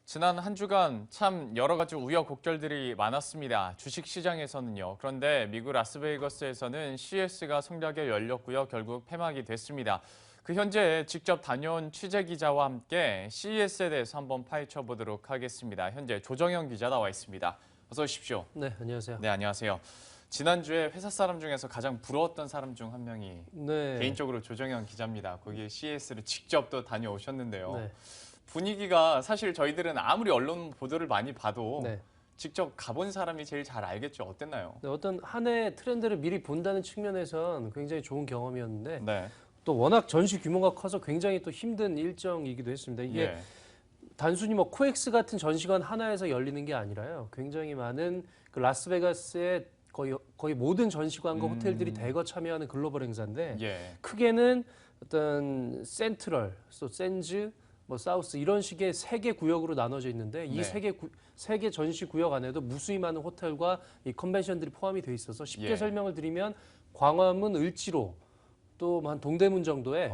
지난 한 주간 참 여러 가지 우여곡절들이 많았습니다. 주식시장에서는요. 그런데 미국 라스베이거스에서는 CES가 성대하게 열렸고요. 결국 폐막이 됐습니다. 그 현재 직접 다녀온 취재기자와 함께 CES에 대해서 한번 파헤쳐 보도록 하겠습니다. 현재 조정현 기자 나와 있습니다. 어서 오십시오. 네, 안녕하세요. 네, 안녕하세요. 지난주에 회사 사람 중에서 가장 부러웠던 사람 중 한 명이 네. 개인적으로 조정현 기자입니다. 거기에 CES를 직접 또 다녀오셨는데요. 네. 분위기가 사실 저희들은 아무리 언론 보도를 많이 봐도 네. 직접 가본 사람이 제일 잘 알겠죠. 어땠나요? 네, 어떤 한 해의 트렌드를 미리 본다는 측면에선 굉장히 좋은 경험이었는데 네. 또 워낙 전시 규모가 커서 굉장히 또 힘든 일정이기도 했습니다. 이게 예. 단순히 뭐 코엑스 같은 전시관 하나에서 열리는 게 아니라요. 굉장히 많은 그 라스베가스의 거의 모든 전시관과 호텔들이 대거 참여하는 글로벌 행사인데 예. 크게는 어떤 센트럴, 또 센즈, 뭐 사우스 이런 식의 세 개 구역으로 나눠져 있는데 이 네. 세 개 전시 구역 안에도 무수히 많은 호텔과 이 컨벤션들이 포함이 돼 있어서 쉽게 예. 설명을 드리면 광화문, 을지로 또 한 동대문 정도의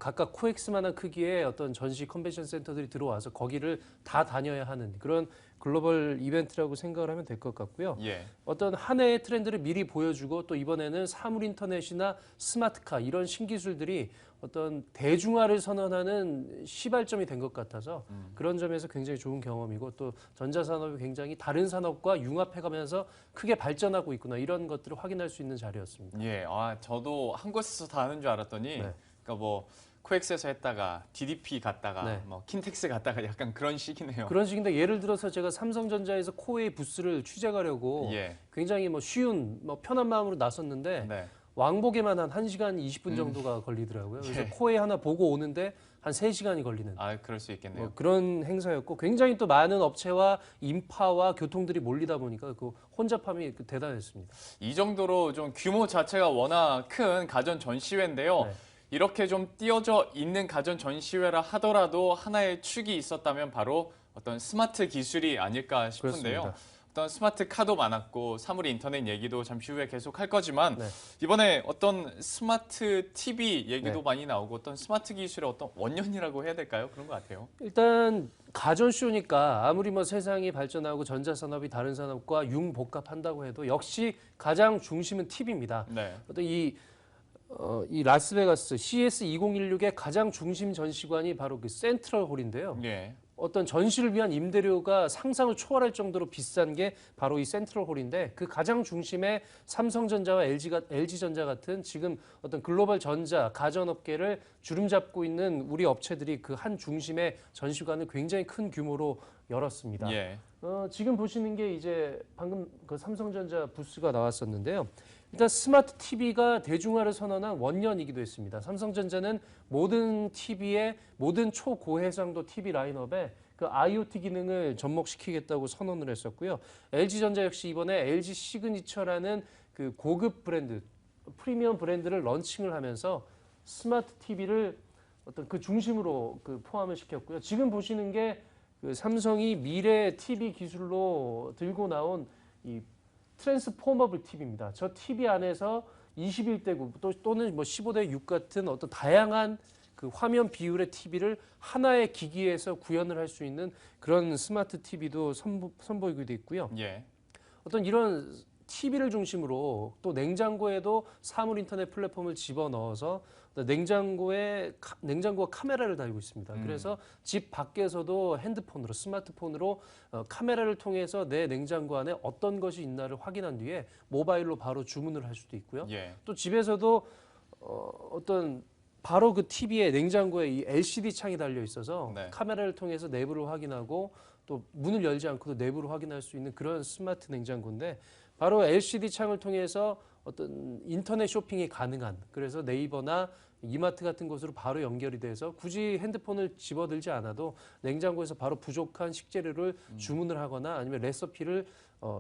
각각 코엑스만한 크기의 어떤 전시 컨벤션 센터들이 들어와서 거기를 다 다녀야 하는 그런 글로벌 이벤트라고 생각을 하면 될 것 같고요. 예. 어떤 한 해의 트렌드를 미리 보여주고 또 이번에는 사물 인터넷이나 스마트카 이런 신기술들이 어떤 대중화를 선언하는 시발점이 된 것 같아서 그런 점에서 굉장히 좋은 경험이고 또 전자산업이 굉장히 다른 산업과 융합해가면서 크게 발전하고 있구나 이런 것들을 확인할 수 있는 자리였습니다. 예. 저도 한 곳에서 다 하는 줄 알았더니 네. 그러니까 뭐 코엑스에서 했다가 DDP 갔다가 네. 뭐 킨텍스 갔다가 약간 그런 식이네요. 그런 식인데 예를 들어서 제가 삼성전자에서 코웨이 부스를 취재 가려고 예. 굉장히 뭐 쉬운 뭐 편한 마음으로 나섰는데 네. 왕복에만 한 1시간 20분 정도가 걸리더라고요. 그래서 코웨이 하나 보고 오는데 한 3시간이 걸리는 그럴 수 있겠네요. 뭐 그런 행사였고 굉장히 또 많은 업체와 인파와 교통들이 몰리다 보니까 그 혼잡함이 대단했습니다. 이 정도로 좀 규모 자체가 워낙 큰 가전 전시회인데요. 네. 이렇게 좀 띄어져 있는 가전 전시회라 하더라도 하나의 축이 있었다면 바로 어떤 스마트 기술이 아닐까 싶은데요. 그렇습니다. 어떤 스마트 카도 많았고 사물 인터넷 얘기도 잠시 후에 계속 할 거지만 네. 이번에 어떤 스마트 TV 얘기도 네. 많이 나오고 어떤 스마트 기술의 어떤 원년이라고 해야 될까요? 그런 것 같아요. 일단 가전쇼니까 아무리 뭐 세상이 발전하고 전자산업이 다른 산업과 융복합한다고 해도 역시 가장 중심은 TV입니다. 네. 어떤 이 라스베가스 CS 2016의 가장 중심 전시관이 바로 그 센트럴 홀인데요. 예. 어떤 전시를 위한 임대료가 상상을 초월할 정도로 비싼 게 바로 이 센트럴 홀인데 그 가장 중심에 삼성전자와 LG전자 같은 지금 어떤 글로벌 전자 가전업계를 주름잡고 있는 우리 업체들이 그 한 중심의 전시관을 굉장히 큰 규모로 열었습니다. 예. 지금 보시는 게 이제 방금 그 삼성전자 부스가 나왔었는데요. 일단 스마트 TV가 대중화를 선언한 원년이기도 했습니다. 삼성전자는 모든 TV의 모든 초고해상도 TV 라인업에 그 IoT 기능을 접목시키겠다고 선언을 했었고요. LG전자 역시 이번에 LG 시그니처라는 그 고급 브랜드, 프리미엄 브랜드를 런칭을 하면서 스마트 TV를 어떤 그 중심으로 그 포함을 시켰고요. 지금 보시는 게 그 삼성이 미래 TV 기술로 들고 나온 이 트랜스포머블 TV입니다. 저 TV 안에서 21대 9 또는 뭐 15대 6 같은 어떤 다양한 그 화면 비율의 TV를 하나의 기기에서 구현을 할 수 있는 그런 스마트 TV도 선보이기도 있고요. 예. 어떤 이런 TV를 중심으로 또 냉장고에도 사물 인터넷 플랫폼을 집어넣어서 냉장고가 카메라를 달고 있습니다. 그래서 집 밖에서도 핸드폰으로 스마트폰으로 카메라를 통해서 내 냉장고 안에 어떤 것이 있나를 확인한 뒤에 모바일로 바로 주문을 할 수도 있고요. 예. 또 집에서도 어떤 바로 그 TV에 냉장고에 이 LCD 창이 달려 있어서 네. 카메라를 통해서 내부를 확인하고 또 문을 열지 않고도 내부를 확인할 수 있는 그런 스마트 냉장고인데 바로 LCD 창을 통해서 어떤 인터넷 쇼핑이 가능한 그래서 네이버나 이마트 같은 곳으로 바로 연결이 돼서 굳이 핸드폰을 집어들지 않아도 냉장고에서 바로 부족한 식재료를 주문을 하거나 아니면 레시피를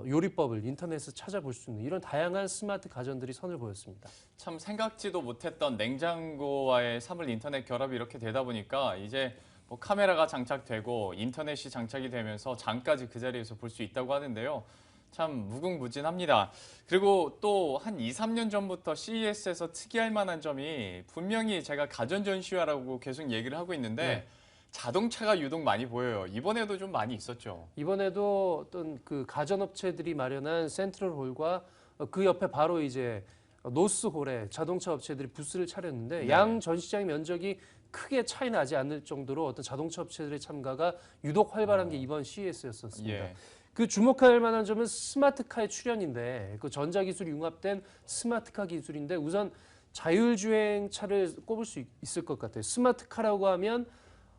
요리법을 인터넷에서 찾아볼 수 있는 이런 다양한 스마트 가전들이 선을 보였습니다. 참 생각지도 못했던 냉장고와의 사물 인터넷 결합이 이렇게 되다 보니까 이제 뭐 카메라가 장착되고 인터넷이 장착이 되면서 장까지 그 자리에서 볼 수 있다고 하는데요. 참 무궁무진합니다. 그리고 또 한 2, 3년 전부터 CES에서 특이할 만한 점이 분명히 제가 가전 전시회라고 계속 얘기를 하고 있는데 네. 자동차가 유독 많이 보여요. 이번에도 좀 많이 있었죠. 이번에도 어떤 그 가전업체들이 마련한 센트럴홀과 그 옆에 바로 이제 노스홀에 자동차 업체들이 부스를 차렸는데 네. 양 전시장 면적이 크게 차이 나지 않을 정도로 어떤 자동차 업체들의 참가가 유독 활발한 게 이번 CES였었습니다. 예. 그 주목할 만한 점은 스마트카의 출현인데 그 전자기술이 융합된 스마트카 기술인데 우선 자율주행차를 꼽을 수 있을 것 같아요. 스마트카라고 하면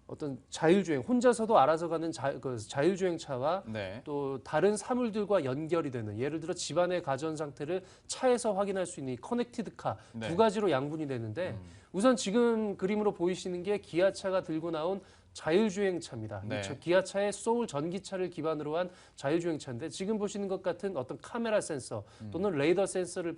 어떤 자율주행, 혼자서도 알아서 가는 자율주행차와 네. 또 다른 사물들과 연결이 되는 예를 들어 집안의 가전 상태를 차에서 확인할 수 있는 이 커넥티드카 네. 두 가지로 양분이 되는데 우선 지금 그림으로 보이시는 게 기아차가 들고 나온 자율주행차입니다. 네. 이 기아차의 소울 전기차를 기반으로 한 자율주행차인데 지금 보시는 것 같은 어떤 카메라 센서 또는 레이더 센서를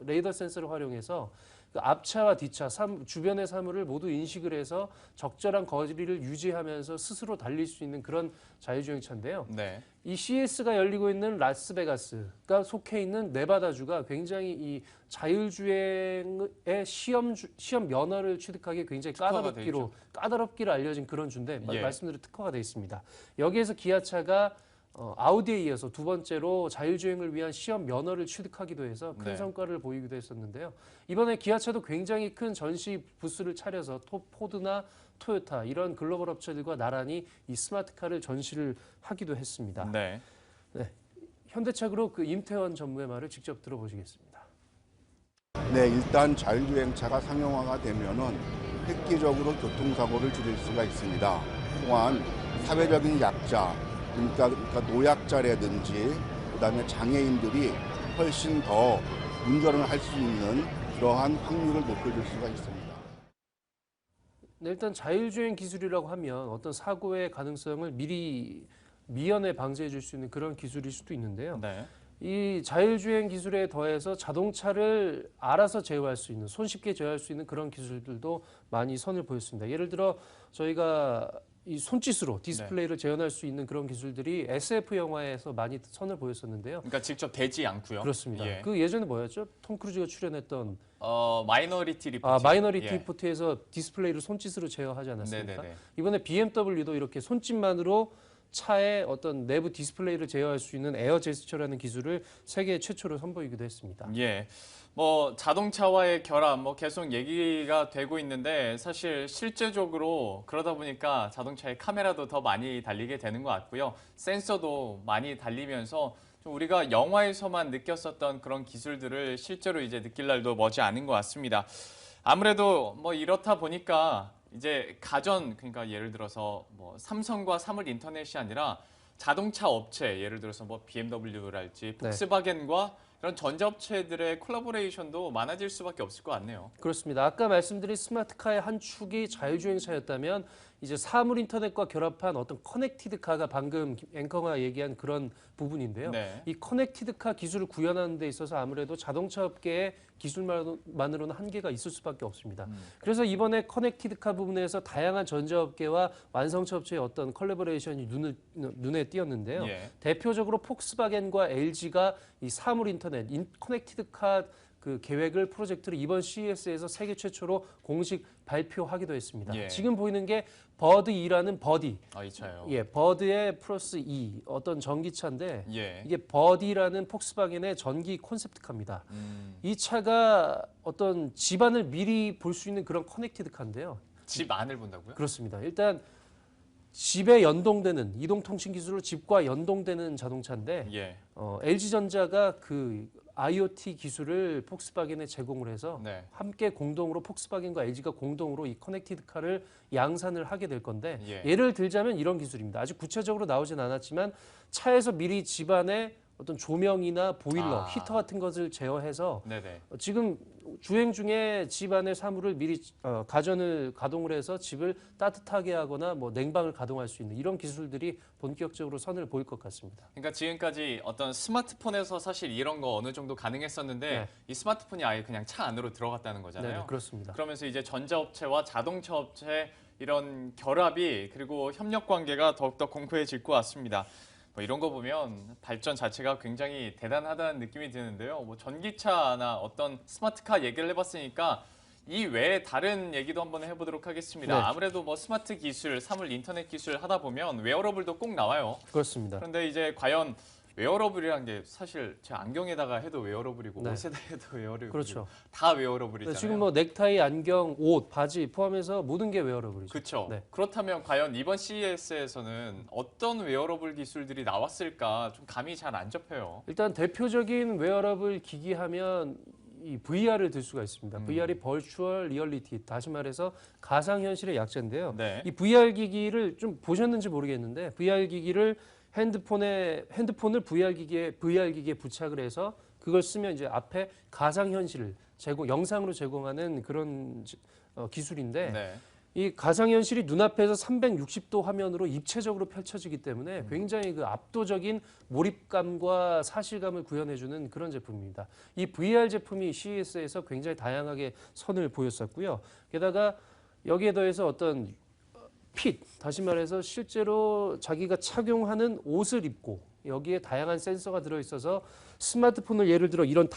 레이더 센서를 활용해서 그 앞차와 뒤차, 주변의 사물을 모두 인식을 해서 적절한 거리를 유지하면서 스스로 달릴 수 있는 그런 자율주행차인데요. 네. 이 CES가 열리고 있는 라스베가스가 속해 있는 네바다주가 굉장히 이 자율주행의 시험 면허를 취득하기에 굉장히 특화가 돼 있죠. 까다롭기로 알려진 그런 주인데 예. 말씀대로 특화가 되어 있습니다. 여기에서 기아차가 아우디에 이어서 두 번째로 자율주행을 위한 시험 면허를 취득하기도 해서 큰 네. 성과를 보이기도 했었는데요. 이번에 기아차도 굉장히 큰 전시 부스를 차려서 포드나 토요타 이런 글로벌 업체들과 나란히 이 스마트카를 전시를 하기도 했습니다. 네. 현대차그룹 그 임태원 전무의 말을 직접 들어보시겠습니다. 네, 일단 자율주행차가 상용화가 되면은 획기적으로 교통사고를 줄일 수가 있습니다. 또한 사회적인 약자, 그러니까 노약자라든지 그다음에 장애인들이 훨씬 더 운전을 할 수 있는 그러한 확률을 높여줄 수가 있습니다. 네, 일단 자율주행 기술이라고 하면 어떤 사고의 가능성을 미리 미연에 방지해 줄 수 있는 그런 기술일 수도 있는데요. 네. 이 자율주행 기술에 더해서 자동차를 알아서 제어할 수 있는, 손쉽게 제어할 수 있는 그런 기술들도 많이 선을 보였습니다. 예를 들어 저희가 이 손짓으로 디스플레이를 재현할 수 있는 그런 기술들이 SF 영화에서 많이 선을 보였었는데요. 그러니까 직접 되지 않고요. 그렇습니다. 예. 그 예전에 뭐였죠? 톰 크루즈가 출연했던 마이너리티 리포트. 마이너리티 예. 리포트에서 디스플레이를 손짓으로 제어하지 않았습니까? 네네네. 이번에 BMW도 이렇게 손짓만으로 차의 어떤 내부 디스플레이를 제어할 수 있는 에어 제스처라는 기술을 세계 최초로 선보이기도 했습니다. 예. 뭐 자동차와의 결합 뭐 계속 얘기가 되고 있는데 사실 실제적으로 그러다 보니까 자동차에 카메라도 더 많이 달리게 되는 것 같고요. 센서도 많이 달리면서 좀 우리가 영화에서만 느꼈었던 그런 기술들을 실제로 이제 느낄 날도 머지 않은 것 같습니다. 아무래도 뭐 이렇다 보니까 이제 가전 그러니까 예를 들어서 뭐 삼성과 사물 인터넷이 아니라 자동차 업체 예를 들어서 뭐 BMW랄지 폭스바겐과 이런 전자업체들의 콜라보레이션도 많아질 수밖에 없을 것 같네요. 그렇습니다. 아까 말씀드린 스마트카의 한 축이 자율주행차였다면 이제 사물 인터넷과 결합한 어떤 커넥티드카가 방금 앵커가 얘기한 그런 부분인데요. 네. 이 커넥티드카 기술을 구현하는 데 있어서 아무래도 자동차 업계의 기술만으로는 한계가 있을 수밖에 없습니다. 그래서 이번에 커넥티드카 부분에서 다양한 전자업계와 완성차 업체의 어떤 컬래버레이션이 눈에 띄었는데요. 예. 대표적으로 폭스바겐과 LG가 이 사물 인터넷, 커넥티드카 그 계획을 프로젝트를 이번 CES에서 세계 최초로 공식 발표하기도 했습니다. 예. 지금 보이는 게 버드 2라는 버디, 이 차요. 예, 버드의 플러스 2 어떤 전기차인데 예. 이게 버디라는 폭스바겐의 전기 콘셉트카입니다. 이 차가 어떤 집안을 미리 볼 수 있는 그런 커넥티드카인데요. 집 안을 본다고요? 그렇습니다. 일단 집에 연동되는 이동통신 기술로 집과 연동되는 자동차인데 예. LG전자가 그 IoT 기술을 폭스바겐에 제공을 해서 네. 함께 공동으로 폭스바겐과 LG가 공동으로 이 커넥티드카를 양산을 하게 될 건데 예. 예를 들자면 이런 기술입니다. 아직 구체적으로 나오진 않았지만 차에서 미리 집안에 어떤 조명이나 보일러, 히터 같은 것을 제어해서 네네. 지금 주행 중에 집안의 사물을 미리 가전을 가동을 해서 집을 따뜻하게 하거나 뭐 냉방을 가동할 수 있는 이런 기술들이 본격적으로 선을 보일 것 같습니다. 그러니까 지금까지 어떤 스마트폰에서 사실 이런 거 어느 정도 가능했었는데 네. 이 스마트폰이 아예 그냥 차 안으로 들어갔다는 거잖아요. 네, 그렇습니다. 그러면서 이제 전자업체와 자동차 업체 이런 결합이 그리고 협력 관계가 더욱더 공고해질 것 같습니다. 뭐 이런 거 보면 발전 자체가 굉장히 대단하다는 느낌이 드는데요. 뭐 전기차나 어떤 스마트카 얘기를 해봤으니까 이 외에 다른 얘기도 한번 해보도록 하겠습니다. 네. 아무래도 뭐 스마트 기술, 사물 인터넷 기술 하다 보면 웨어러블도 꼭 나와요. 그렇습니다. 그런데 이제 과연 웨어러블이란 게 사실 제 안경에다가 해도 웨어러블이고 네. 옷에다 해도 웨어러블이고 그렇죠. 다 웨어러블이잖아요. 지금 뭐 넥타이, 안경, 옷, 바지 포함해서 모든 게 웨어러블이죠. 그렇죠. 네. 그렇다면 과연 이번 CES에서는 어떤 웨어러블 기술들이 나왔을까 좀 감이 잘 안 잡혀요. 일단 대표적인 웨어러블 기기 하면 이 VR을 들 수가 있습니다. VR이 버추얼 리얼리티, 다시 말해서 가상현실의 약자인데요. 네. 이 VR 기기를 좀 보셨는지 모르겠는데 VR 기기를 핸드폰을 VR 기기에 부착을 해서 그걸 쓰면 이제 앞에 가상현실을 영상으로 제공하는 그런 기술인데 네. 이 가상현실이 눈앞에서 360도 화면으로 입체적으로 펼쳐지기 때문에 굉장히 그 압도적인 몰입감과 사실감을 구현해주는 그런 제품입니다. 이 VR 제품이 CES에서 굉장히 다양하게 선을 보였었고요. 게다가 여기에 더해서 어떤 다시 말해서 실제로 자기가 착용하는 옷을 입고 여기에 다양한 센서가 들어있어서 스마트폰을 예를 들어 이런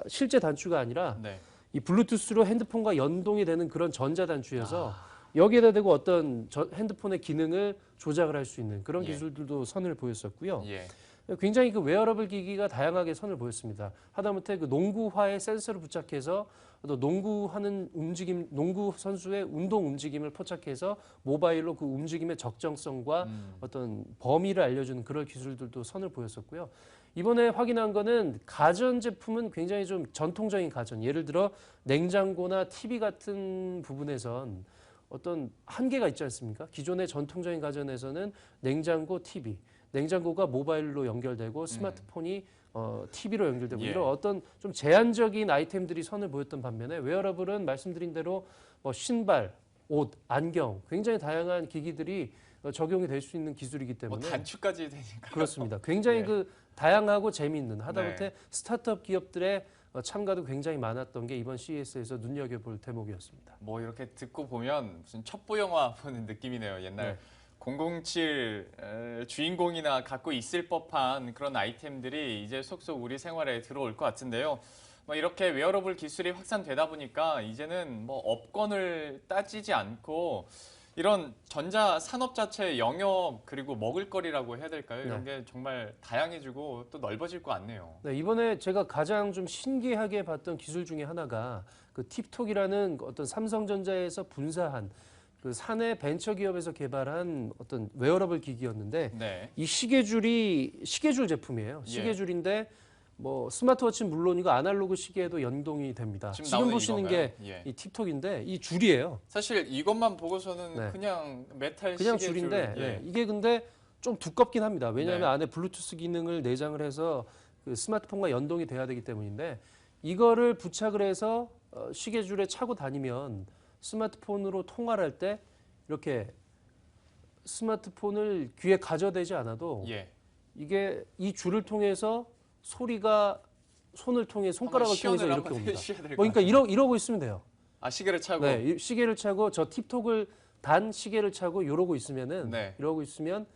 실제 단추가 아니라 네. 이 블루투스로 핸드폰과 연동이 되는 그런 전자단추여서 여기에다 대고 어떤 핸드폰의 기능을 조작을 할 수 있는 그런 예. 기술들도 선을 보였었고요. 예. 굉장히 그 웨어러블 기기가 다양하게 선을 보였습니다. 하다못해 그 농구화에 센서를 부착해서 또 농구하는 움직임, 농구 선수의 운동 움직임을 포착해서 모바일로 그 움직임의 적정성과 어떤 범위를 알려주는 그런 기술들도 선을 보였었고요. 이번에 확인한 거는 가전 제품은 굉장히 좀 전통적인 가전, 예를 들어 냉장고나 TV 같은 부분에선 어떤 한계가 있지 않습니까? 기존의 전통적인 가전에서는 냉장고, TV, 냉장고가 모바일로 연결되고 스마트폰이 TV로 연결되고 예. 이런 어떤 좀 제한적인 아이템들이 선을 보였던 반면에 웨어러블은 말씀드린 대로 뭐 신발, 옷, 안경 굉장히 다양한 기기들이 적용이 될 수 있는 기술이기 뭐 때문에 단추까지 되니까. 그렇습니다. 굉장히 예. 그 다양하고 재미있는 하다못해 네. 스타트업 기업들의 참가도 굉장히 많았던 게 이번 CES에서 눈여겨볼 대목이었습니다. 뭐 이렇게 듣고 보면 무슨 첩보 영화 보는 느낌이네요. 옛날 네. 007 주인공이나 갖고 있을 법한 그런 아이템들이 이제 속속 우리 생활에 들어올 것 같은데요. 뭐 이렇게 웨어러블 기술이 확산되다 보니까 이제는 뭐 업권을 따지지 않고 이런 전자 산업 자체의 영역 그리고 먹을거리라고 해야 될까요? 이런 게 정말 다양해지고 또 넓어질 것 같네요. 네, 이번에 제가 가장 좀 신기하게 봤던 기술 중에 하나가 그 팁톡이라는 어떤 삼성전자에서 분사한 그 사내 벤처 기업에서 개발한 어떤 웨어러블 기기였는데 네. 이 시계줄 제품이에요. 예. 시계줄인데 뭐 스마트워치는 물론이고 아날로그 시계에도 연동이 됩니다. 지금 지금 나오는 보시는 이건가요? 게 예. 이 팁톡인데 이 줄이에요. 사실 이것만 보고서는 네. 그냥 메탈 그냥 시계줄, 줄인데 예. 네, 이게 근데 좀 두껍긴 합니다. 왜냐하면 네. 안에 블루투스 기능을 내장을 해서 그 스마트폰과 연동이 돼야 되기 때문인데 이거를 부착을 해서 시계줄에 차고 다니면 스마트폰으로 통화를 할 때 이렇게 스마트폰을 귀에 가져대지 않아도 예. 이게 이 줄을 통해서 소리가 손을 통해 손가락을 통해서 시연을 이렇게 한번 옵니다. 해주셔야 될것 그러니까 같아요. 이러고 있으면 돼요. 아 시계를 차고 네, 이 시계를 차고 저 팁톡을 단 시계를 차고 이러고 있으면은 네. 이러고 있으면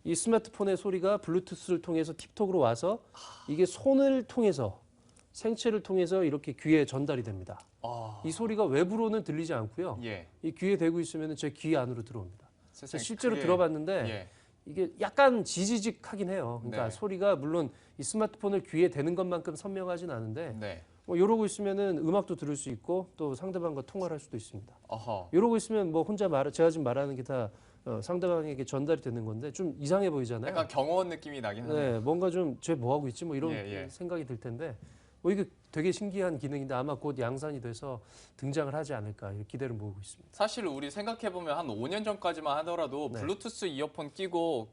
이 스마트폰의 소리가 블루투스를 통해서 팁톡으로 와서 이게 손을 통해서 생체를 통해서 이렇게 귀에 전달이 됩니다. 아, 이 소리가 외부로는 들리지 않고요. 예. 이 귀에 대고 있으면 제 귀 안으로 들어옵니다. 세상에 실제로 그게- 들어봤는데 예. 이게 약간 지지직하긴 해요. 그러니까 네. 소리가 물론 이 스마트폰을 귀에 대는 것만큼 선명하진 않은데 네. 뭐 이러고 있으면은 음악도 들을 수 있고 또 상대방과 통화를 할 수도 있습니다. 어허. 이러고 있으면 뭐 제가 지금 말하는 게 다 상대방에게 전달이 되는 건데 좀 이상해 보이잖아요. 약간 경호원 느낌이 나긴 하네요. 네, 뭔가 좀 쟤 뭐 하고 있지 뭐 이런 예, 예. 생각이 들 텐데 이게 되게 신기한 기능인데 아마 곧 양산이 돼서 등장을 하지 않을까 이렇게 기대를 모으고 있습니다. 사실 우리 생각해 보면 한 5년 전까지만 하더라도 네. 블루투스 이어폰 끼고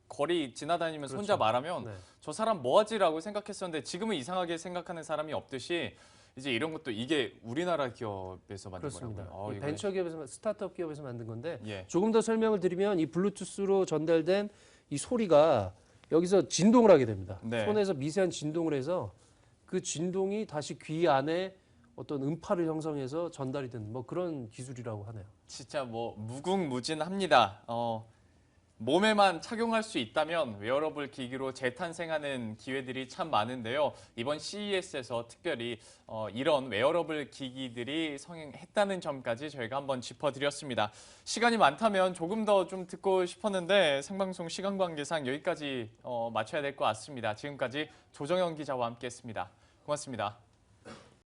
거리 지나다니면서 그렇죠. 혼자 말하면 네. 저 사람 뭐하지라고 생각했었는데 지금은 이상하게 생각하는 사람이 없듯이 이제 이런 것도 이게 우리나라 기업에서 만든 그렇습니다. 거라고요. 이 벤처 기업에서 스타트업 기업에서 만든 건데 예. 조금 더 설명을 드리면 이 블루투스로 전달된 이 소리가 여기서 진동을 하게 됩니다. 네. 손에서 미세한 진동을 해서 그 진동이 다시 귀 안에 어떤 음파를 형성해서 전달이 되는 뭐 그런 기술이라고 하네요. 진짜 뭐 무궁무진합니다. 몸에만 착용할 수 있다면 웨어러블 기기로 재탄생하는 기회들이 참 많은데요. 이번 CES에서 특별히 이런 웨어러블 기기들이 성행했다는 점까지 저희가 한번 짚어드렸습니다. 시간이 많다면 조금 더 좀 듣고 싶었는데 생방송 시간 관계상 여기까지 마쳐야 될 것 같습니다. 지금까지 조정현 기자와 함께했습니다. 고맙습니다.